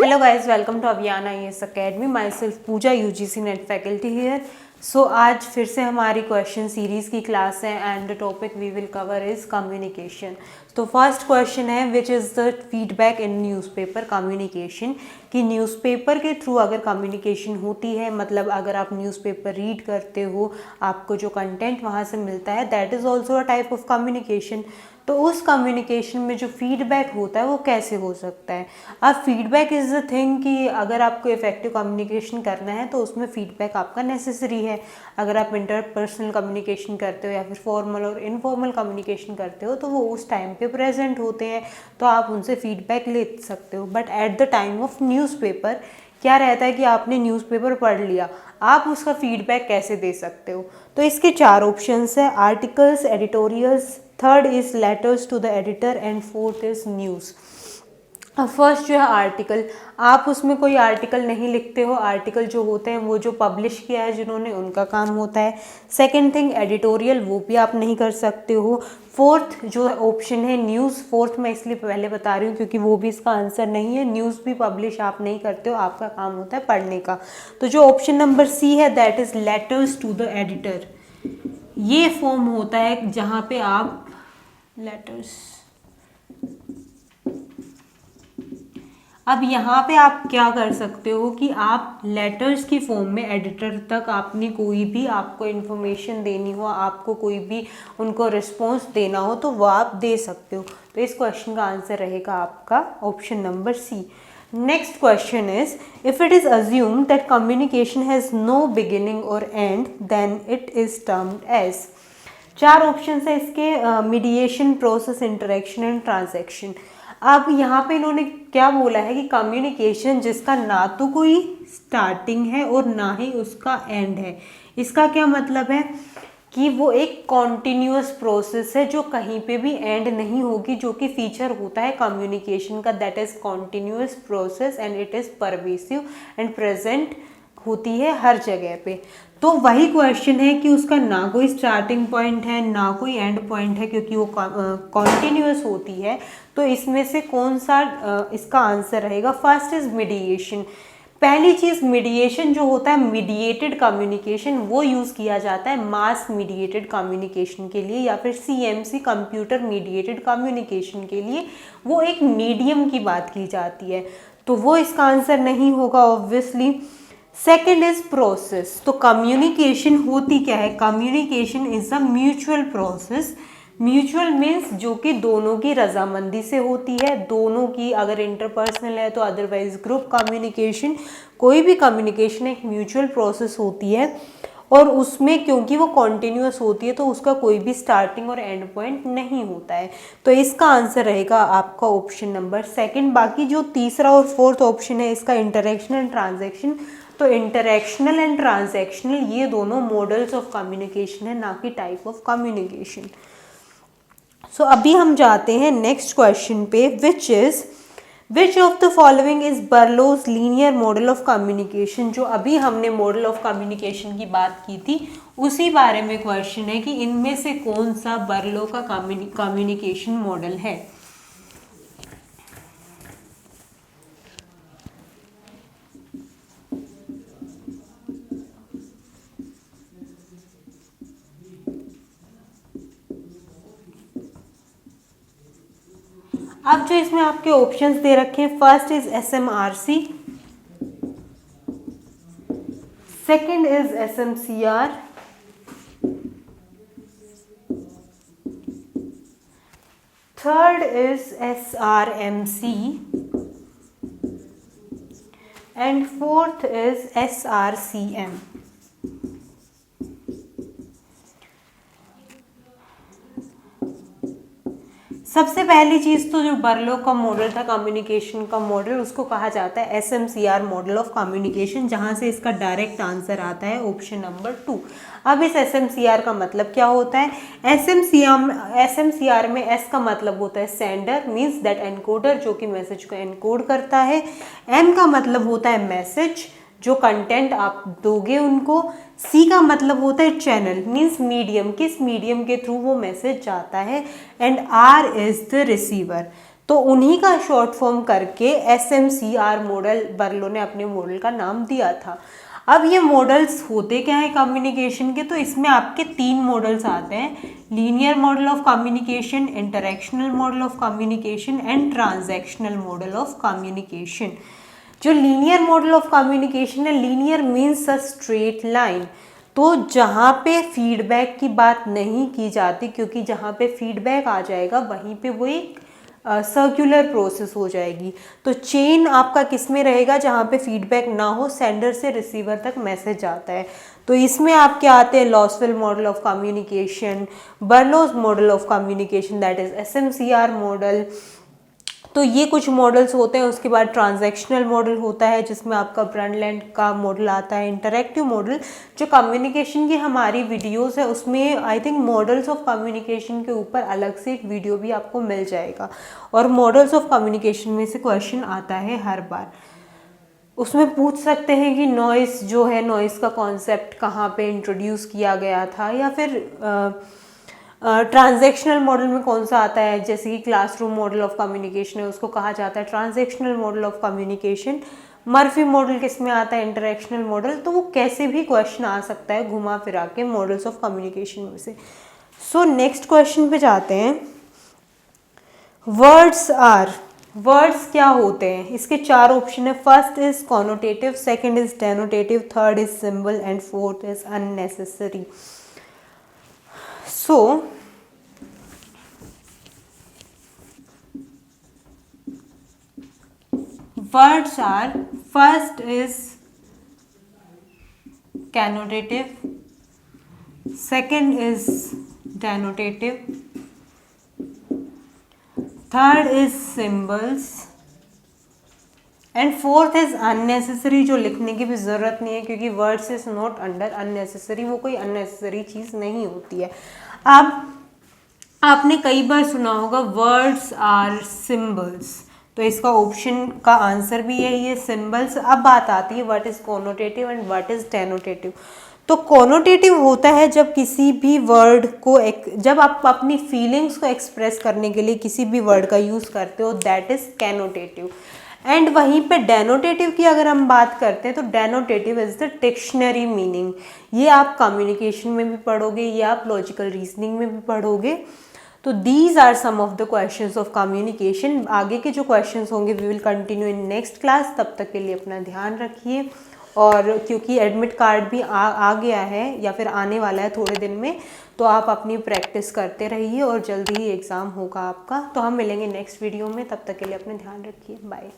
Hello guys, welcome to Aviana IAS Academy. Myself Pooja, UGC NET faculty here. So आज फिर से हमारी question series की class है and the topic we will cover is communication. तो first question है which is the feedback in newspaper communication, कि newspaper के थ्रू अगर कम्युनिकेशन होती है, मतलब अगर आप न्यूज़पेपर रीड करते हो, आपको जो कंटेंट वहाँ से मिलता है that is also a type of communication. तो उस कम्युनिकेशन में जो फीडबैक होता है वो कैसे हो सकता है. अब फीडबैक इज़ द थिंग कि अगर आपको इफेक्टिव कम्युनिकेशन करना है तो उसमें फीडबैक आपका नेसेसरी है. अगर आप इंटरपर्सनल कम्युनिकेशन करते हो या फिर फॉर्मल और इनफॉर्मल कम्युनिकेशन करते हो तो वो उस टाइम पे प्रेजेंट होते हैं, तो आप उनसे फीडबैक ले सकते हो. But at the time of newspaper क्या रहता है कि आपने न्यूज़पेपर पढ़ लिया, आप उसका फीडबैक कैसे दे सकते हो. तो इसके 4 ऑप्शंस है: articles, editorials, third is letters to the editor and fourth is news. अब फर्स्ट जो है आर्टिकल, आप उसमें कोई आर्टिकल नहीं लिखते हो. आर्टिकल जो होते हैं वो जो पब्लिश किया है जिन्होंने, उनका काम होता है. सेकंड थिंग एडिटोरियल, वो भी आप नहीं कर सकते हो. फोर्थ जो ऑप्शन है न्यूज़, फोर्थ मैं इसलिए पहले बता रही हूँ क्योंकि वो भी इसका आंसर नहीं है. न्यूज़ भी पब्लिश आप नहीं करते हो, आपका काम होता है पढ़ने का. तो जो ऑप्शन नंबर सी है that is letters to the editor, ये फॉर्म होता है जहाँ पे आप लेटर्स, अब यहाँ पे आप क्या कर सकते हो कि आप लेटर्स की फॉर्म में एडिटर तक आपने कोई भी, आपको इन्फॉर्मेशन देनी हो, आपको कोई भी उनको रिस्पॉन्स देना हो तो वो आप दे सकते हो. तो इस क्वेश्चन का आंसर रहेगा आपका option number C. Next question is if it is assume that communication has no beginning और end then it is termed as. 4 option है इसके: mediation, process, interaction and transaction. अब यहाँ पे इन्होंने क्या बोला है कि कम्युनिकेशन जिसका ना तो कोई स्टार्टिंग है और ना ही उसका एंड है. इसका क्या मतलब है कि वो एक कॉन्टिन्यूअस प्रोसेस है जो कहीं पे भी एंड नहीं होगी, जो कि फीचर होता है कम्युनिकेशन का, that is continuous process and it is pervasive and present होती है हर जगह पे. तो वही क्वेश्चन है कि उसका ना कोई स्टार्टिंग पॉइंट है ना कोई एंड पॉइंट है, क्योंकि वो कॉन्टिन्यूअस होती है. तो इसमें से कौन सा इसका आंसर रहेगा? First is mediation. पहली चीज़, मीडिएशन जो होता है, मीडिएटेड कम्युनिकेशन, वो यूज़ किया जाता है मास मीडिएटेड कम्युनिकेशन के लिए या फिर CMC, कंप्यूटर मीडिएटेड कम्युनिकेशन के लिए. वो एक मीडियम की बात की जाती है, तो वो इसका आंसर नहीं होगा ऑब्वियसली. Second is process. तो कम्युनिकेशन होती क्या है? Communication is a mutual process. Mutual means जो कि दोनों की रजामंदी से होती है, दोनों की, अगर इंटरपर्सनल है तो अदरवाइज ग्रुप कम्युनिकेशन. कोई भी कम्युनिकेशन एक म्यूचुअल प्रोसेस होती है और उसमें क्योंकि वो कॉन्टिन्यूअस होती है तो उसका कोई भी स्टार्टिंग और एंड पॉइंट नहीं होता है. तो इसका आंसर रहेगा आपका ऑप्शन नंबर सेकंड. बाकी जो तीसरा और फोर्थ ऑप्शन है इसका इंटरेक्शन एंड ट्रांजैक्शन, तो इंटरेक्शनल एंड ट्रांजैक्शनल ये दोनों मॉडल्स ऑफ कम्युनिकेशन है, ना कि टाइप ऑफ कम्युनिकेशन. सो अभी हम जाते हैं नेक्स्ट क्वेश्चन पे, which of the following is Berlo's linear model of communication. जो अभी हमने मॉडल ऑफ कम्युनिकेशन की बात की थी उसी बारे में क्वेश्चन है कि इनमें से कौन सा बर्लो का कम्युनिकेशन मॉडल है. अब जो इसमें आपके ऑप्शंस दे रखे हैं, first is SMRC, second is SMCR, third is SRMC and fourth is SRCM. सबसे पहली चीज़ तो जो बर्लो का मॉडल था कम्युनिकेशन का मॉडल, उसको कहा जाता है SMCR मॉडल ऑफ कम्युनिकेशन, जहाँ से इसका डायरेक्ट आंसर आता है ऑप्शन नंबर 2. अब इस SMCR का मतलब क्या होता है? SMCR में S का मतलब होता है सेंडर, मीन्स दैट एनकोडर, जो कि मैसेज को एनकोड करता है. M का मतलब होता है मैसेज, जो कंटेंट आप दोगे उनको. सी का मतलब होता है चैनल, मीन्स मीडियम, किस मीडियम के थ्रू वो मैसेज जाता है. And R is the receiver. तो तो उन्हीं का शॉर्ट फॉर्म करके SMCR मॉडल बर्लो ने अपने मॉडल का नाम दिया था। अब ये मॉडल्स होते क्या है कम्युनिकेशन के, तो इसमें आपके 3 मॉडल्स आते हैं, linear model of communication, interactional model of communication and transactional model of communication. जो लीनियर मॉडल ऑफ कम्युनिकेशन है, linear means a straight line, तो जहाँ पे फीडबैक की बात नहीं की जाती, क्योंकि जहाँ पे फीडबैक आ जाएगा वहीं पे वो एक सर्कुलर प्रोसेस हो जाएगी। तो चेन आपका किस में रहेगा, जहाँ पे फीडबैक ना हो, सेंडर से रिसीवर तक मैसेज जाता है। तो इसमें आपके आते हैं Lasswell model of communication, Berlo's model of communication, that is SMCR model. तो ये कुछ मॉडल्स होते हैं। उसके बाद ट्रांजैक्शनल मॉडल होता है जिसमें आपका ब्रंडलैंड का मॉडल आता है। इंटरैक्टिव मॉडल, जो कम्युनिकेशन की हमारी वीडियोस है उसमें I think models of communication के ऊपर अलग से एक वीडियो भी आपको मिल जाएगा, और मॉडल्स ऑफ कम्युनिकेशन में से क्वेश्चन आता है हर बार। उसमें पूछ सकते हैं कि नॉइस जो है, नॉइस का कॉन्सेप्ट कहाँ पे इंट्रोड्यूस किया गया था, या फिर ट्रांजैक्शनल मॉडल में कौन सा आता है, जैसे कि क्लासरूम मॉडल ऑफ कम्युनिकेशन है उसको कहा जाता है transactional model of communication. Murphy model किस में आता है, इंटरैक्शनल मॉडल। तो वो कैसे भी क्वेश्चन आ सकता है घुमा फिरा के मॉडल्स ऑफ कम्युनिकेशन में से। सो नेक्स्ट क्वेश्चन पे जाते हैं। वर्ड्स क्या होते हैं, इसके 4 ऑप्शन है। First is connotative, second is denotative, third is symbol and fourth is unnecessary. So words are, first is connotative, second is denotative, third is symbols and fourth is unnecessary, जो लिखने की भी ज़रूरत नहीं है क्योंकि words is not under unnecessary, वो कोई अननेसेसरी चीज़ नहीं होती है। अब आपने कई बार सुना होगा वर्ड्स आर सिंबल्स, तो इसका ऑप्शन का आंसर भी यही है, सिंबल्स। अब बात आती है what is connotative and what is denotative. तो कॉनोटेटिव होता है जब किसी भी वर्ड को जब आप अपनी फीलिंग्स को एक्सप्रेस करने के लिए किसी भी वर्ड का यूज़ करते हो, दैट इज कैनोटेटिव। एंड वहीं पे डेनोटेटिव की अगर हम बात करते हैं तो डेनोटेटिव इज द डिक्शनरी मीनिंग। ये आप कम्युनिकेशन में भी पढ़ोगे, ये आप लॉजिकल रीजनिंग में भी पढ़ोगे। तो these are some of the questions of communication. आगे के जो क्वेश्चंस होंगे we will continue in next class. तब तक के लिए अपना ध्यान रखिए, और क्योंकि एडमिट कार्ड भी आ गया है या फिर आने वाला है थोड़े दिन में, तो आप अपनी प्रैक्टिस करते रहिए और जल्दी ही एग्ज़ाम होगा आपका। तो हम मिलेंगे नेक्स्ट वीडियो में, तब तक के लिए अपना ध्यान रखिए, बाय।